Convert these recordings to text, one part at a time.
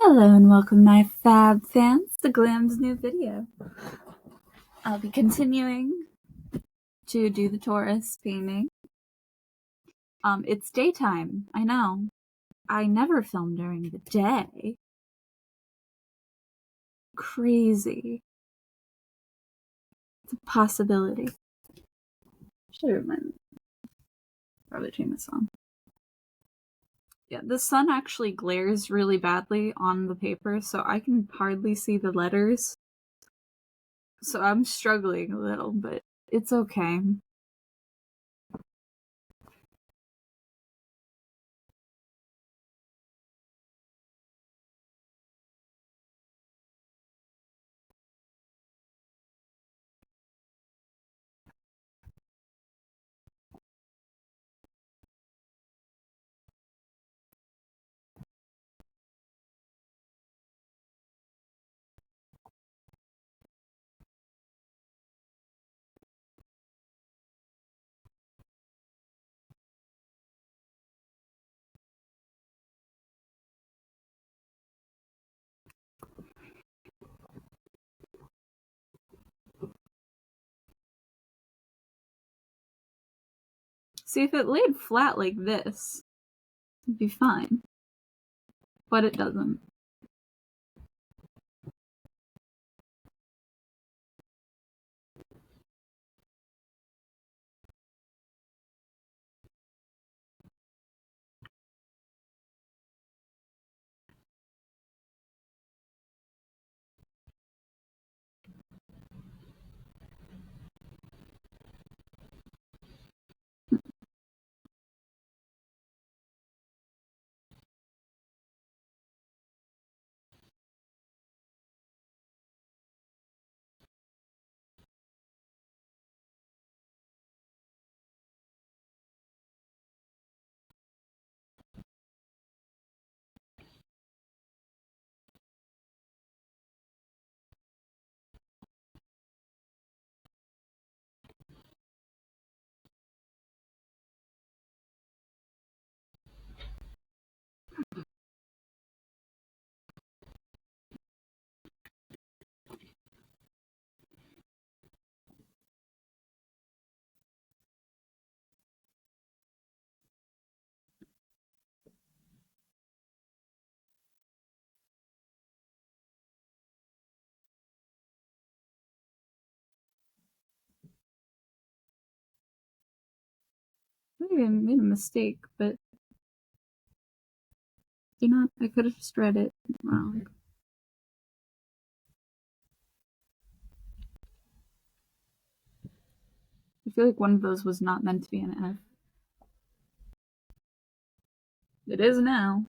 Hello and welcome my fab fans to Glam's new video. I'll be continuing to do the Taurus painting. It's daytime, I know. I never film during the day. Crazy. It's a possibility. Should have probably turn this on. Yeah, the sun actually glares really badly on the paper, so I can hardly see the letters. So I'm struggling a little, but it's okay. See, if it laid flat like this, it'd be fine. But it doesn't. Maybe I made a mistake, but you know, I could have just read it wrong. I feel like one of those was not meant to be an F. It is now.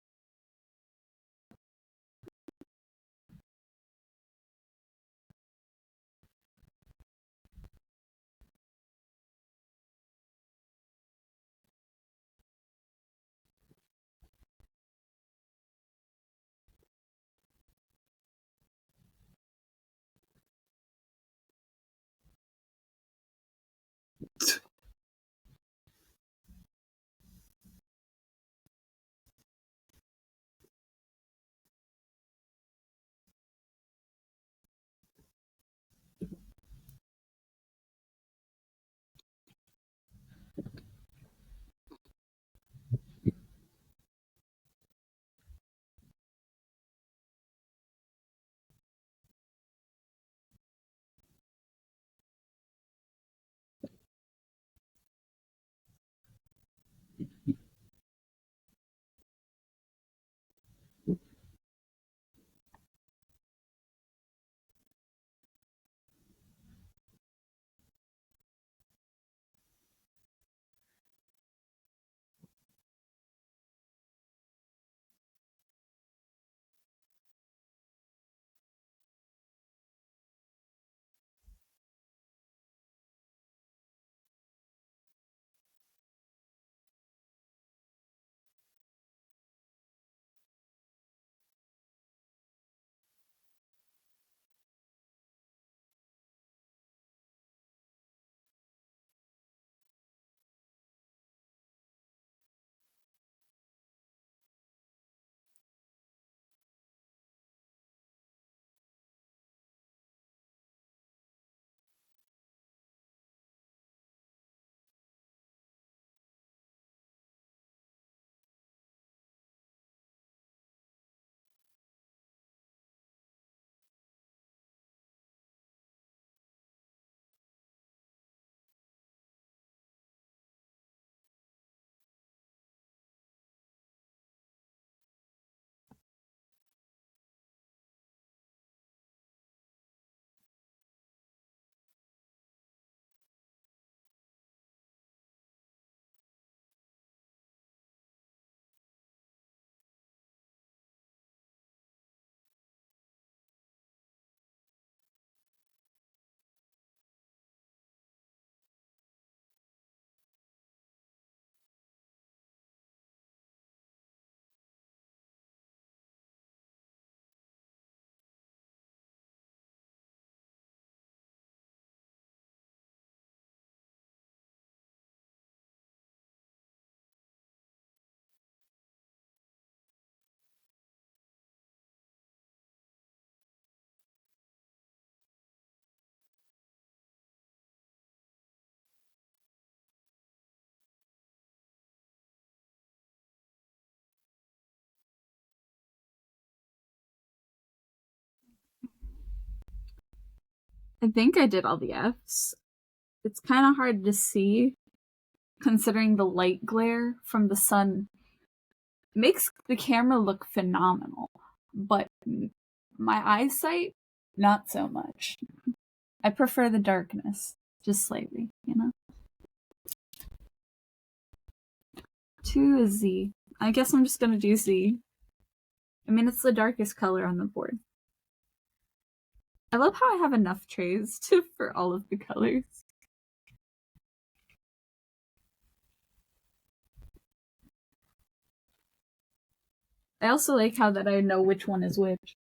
I think I did all the Fs. It's kind of hard to see considering the light glare from the sun. It makes the camera look phenomenal, but my eyesight, not so much. I prefer the darkness, just slightly, you know? 2 is Z. I guess I'm just gonna do Z. I mean, it's the darkest color on the board. I love how I have enough trays for all of the colors. I also like how that I know which one is which.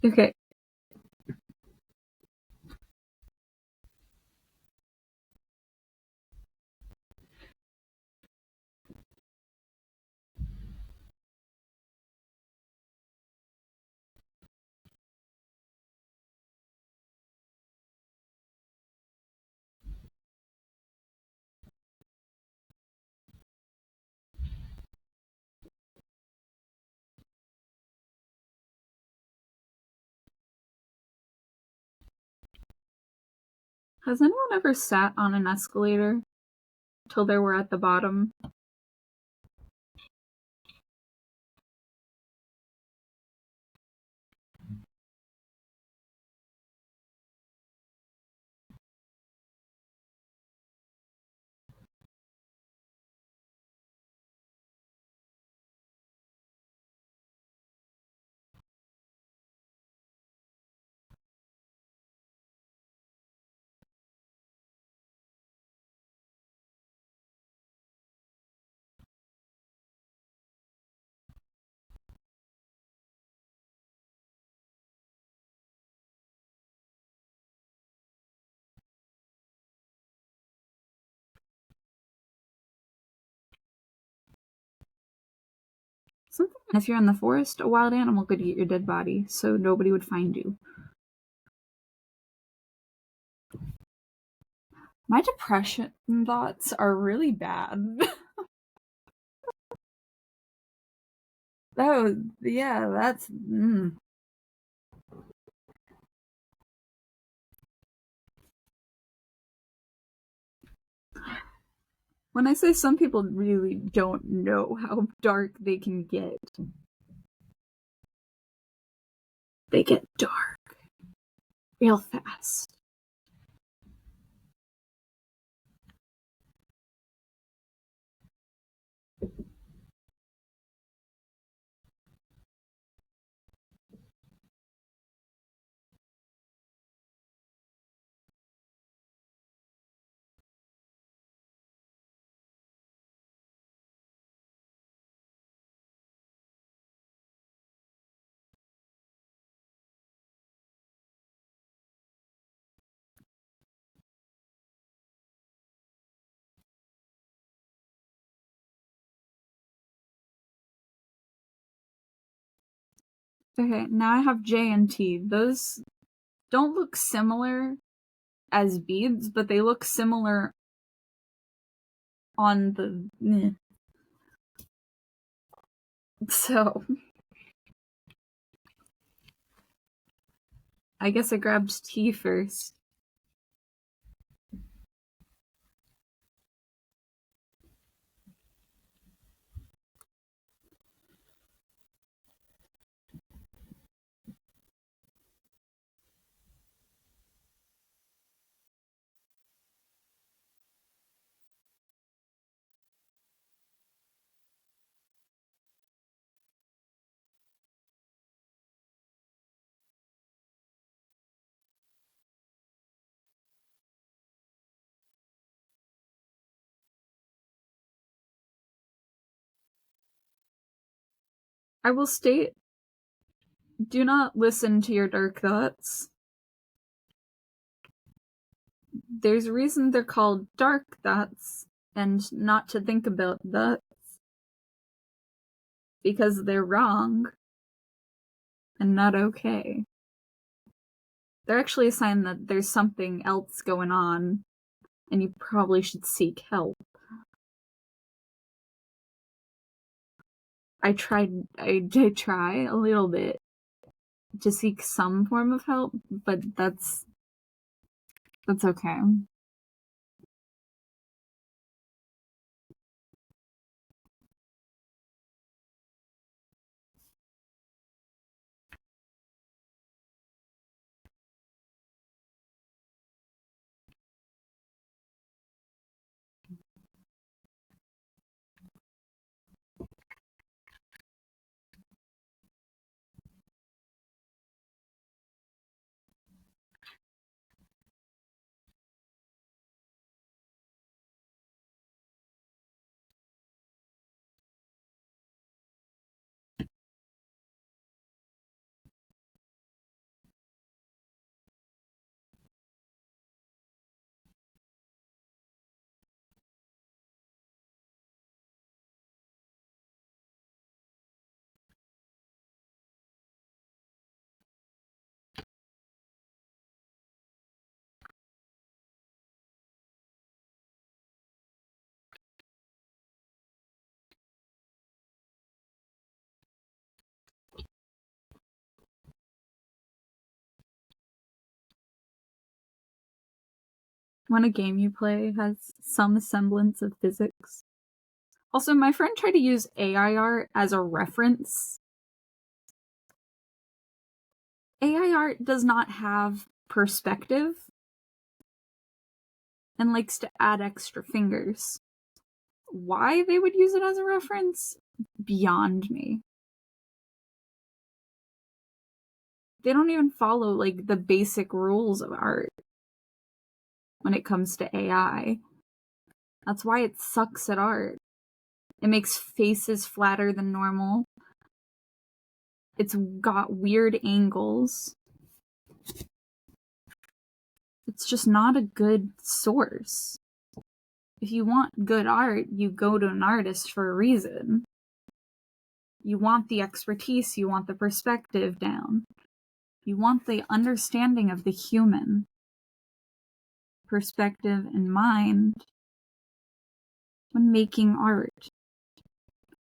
Okay. Has anyone ever sat on an escalator till they were at the bottom? Something, if you're in the forest, a wild animal could eat your dead body, so nobody would find you. My depression thoughts are really bad. Yeah, that's. When I say some people really don't know how dark they can get, they get dark real fast. Okay, now I have J and T. Those don't look similar, as beads, but they look similar on the... So, I guess I grabbed tea first. I will state, do not listen to your dark thoughts. There's a reason they're called dark thoughts and not to think about that, because they're wrong and not okay. They're actually a sign that there's something else going on and you probably should seek help. I try a little bit to seek some form of help, but that's okay. When a game you play has some semblance of physics. Also, my friend tried to use AI art as a reference. AI art does not have perspective and likes to add extra fingers. Why they would use it as a reference? Beyond me. They don't even follow like the basic rules of art when it comes to AI. That's why it sucks at art. It makes faces flatter than normal. It's got weird angles. It's just not a good source. If you want good art, you go to an artist for a reason. You want the expertise, you want the perspective down. You want the understanding of the human perspective and mind when making art.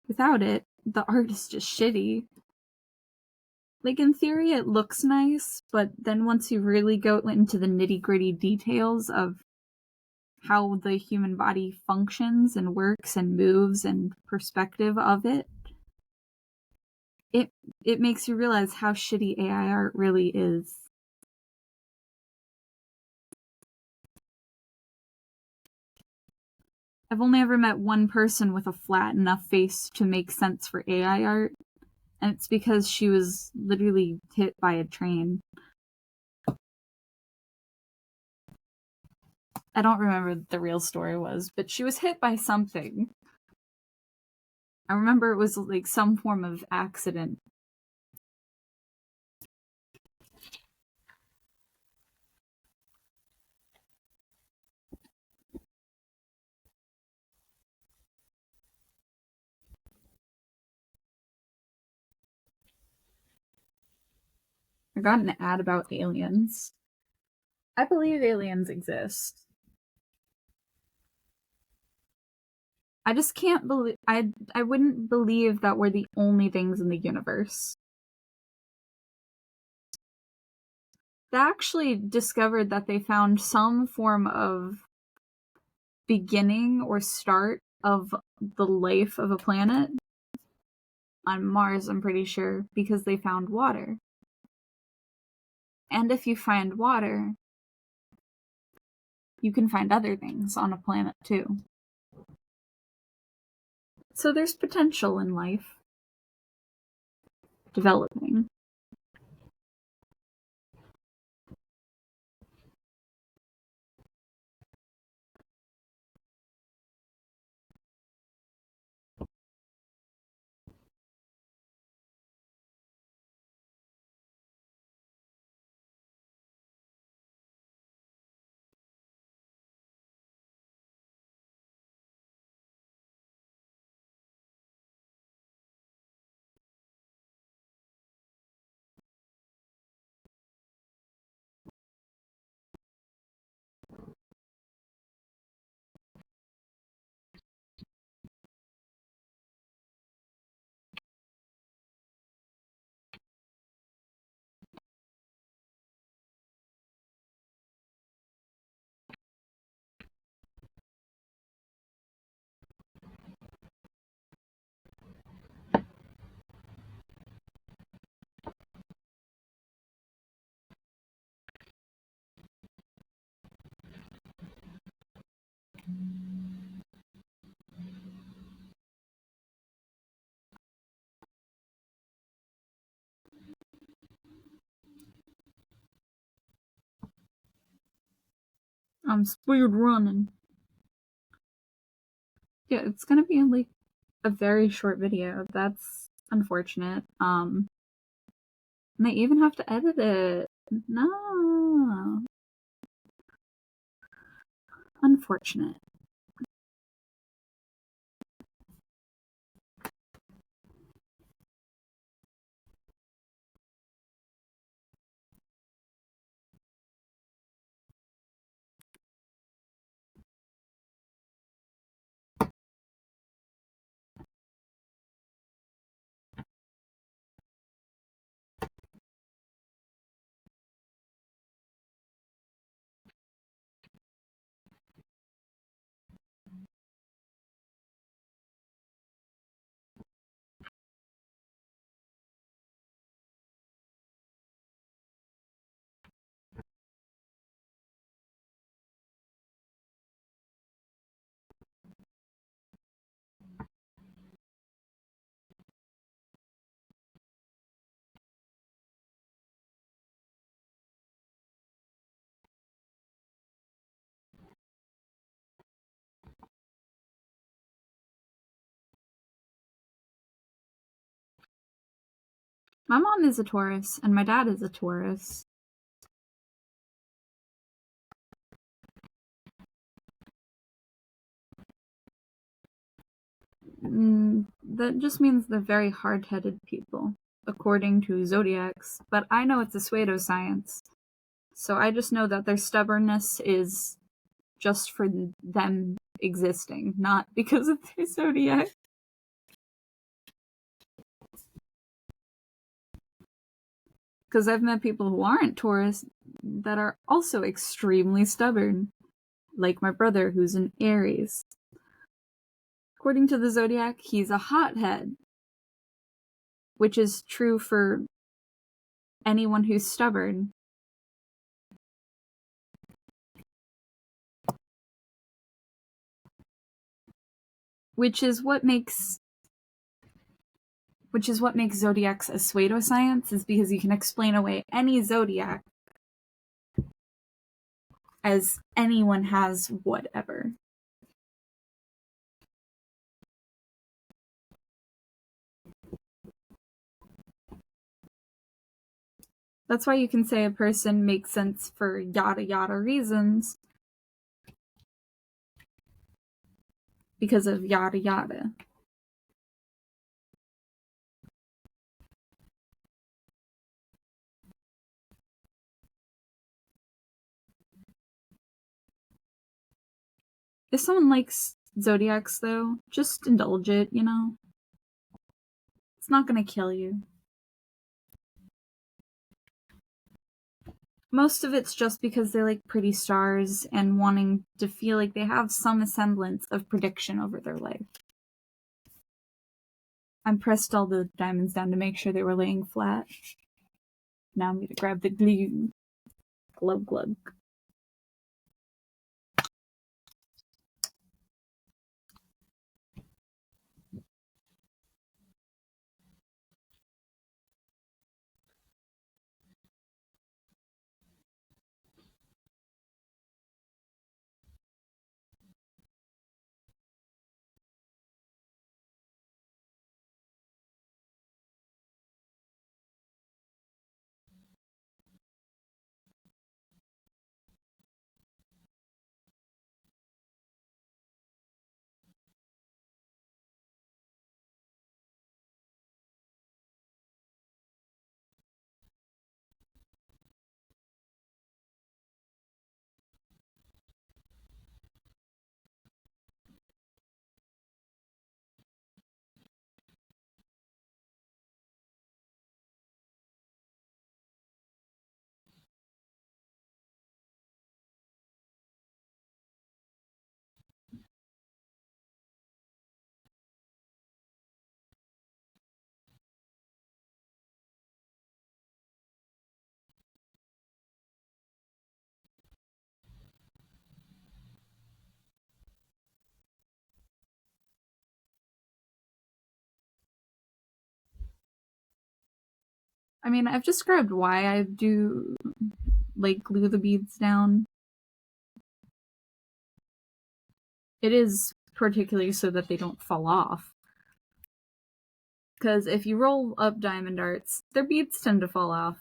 Without it, the art is just shitty. Like, in theory, it looks nice, but then once you really go into the nitty-gritty details of how the human body functions and works and moves and perspective of it, it makes you realize how shitty AI art really is. I've only ever met one person with a flat enough face to make sense for AI art, and it's because she was literally hit by a train. I don't remember what the real story was, but she was hit by something. I remember it was like some form of accident. I got an ad about aliens. I believe aliens exist. I just can't believe I wouldn't believe that we're the only things in the universe. They actually discovered that they found some form of beginning or start of the life of a planet on Mars, I'm pretty sure, because they found water. And if you find water, you can find other things on a planet too. So there's potential in life developing. I'm speed running. Yeah, it's gonna be like a very short video. That's unfortunate. And I even have to edit it. No. Unfortunate. My mom is a Taurus, and my dad is a Taurus. That just means they're very hard-headed people, according to zodiacs, but I know it's a pseudoscience. So I just know that their stubbornness is just for them existing, not because of their zodiac. Because I've met people who aren't Taurus that are also extremely stubborn, like my brother, who's an Aries. According to the zodiac, he's a hothead, which is true for anyone who's stubborn. Which is what makes zodiacs a pseudoscience, is because you can explain away any zodiac as anyone has whatever. That's why you can say a person makes sense for yada yada reasons, because of yada yada. If someone likes Zodiacs, though, just indulge it, you know? It's not gonna kill you. Most of it's just because they like pretty stars and wanting to feel like they have some semblance of prediction over their life. I pressed all the diamonds down to make sure they were laying flat. Now I'm gonna grab the glue. Glug glug. I mean, I've described why I do like glue the beads down. It is particularly so that they don't fall off. Because if you roll up diamond darts, their beads tend to fall off.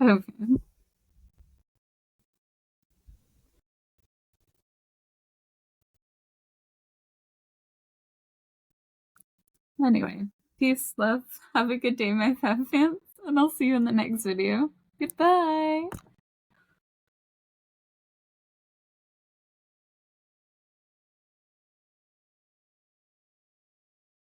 Okay. Anyway, peace, love. Have a good day, my fab fans, and I'll see you in the next video. Goodbye!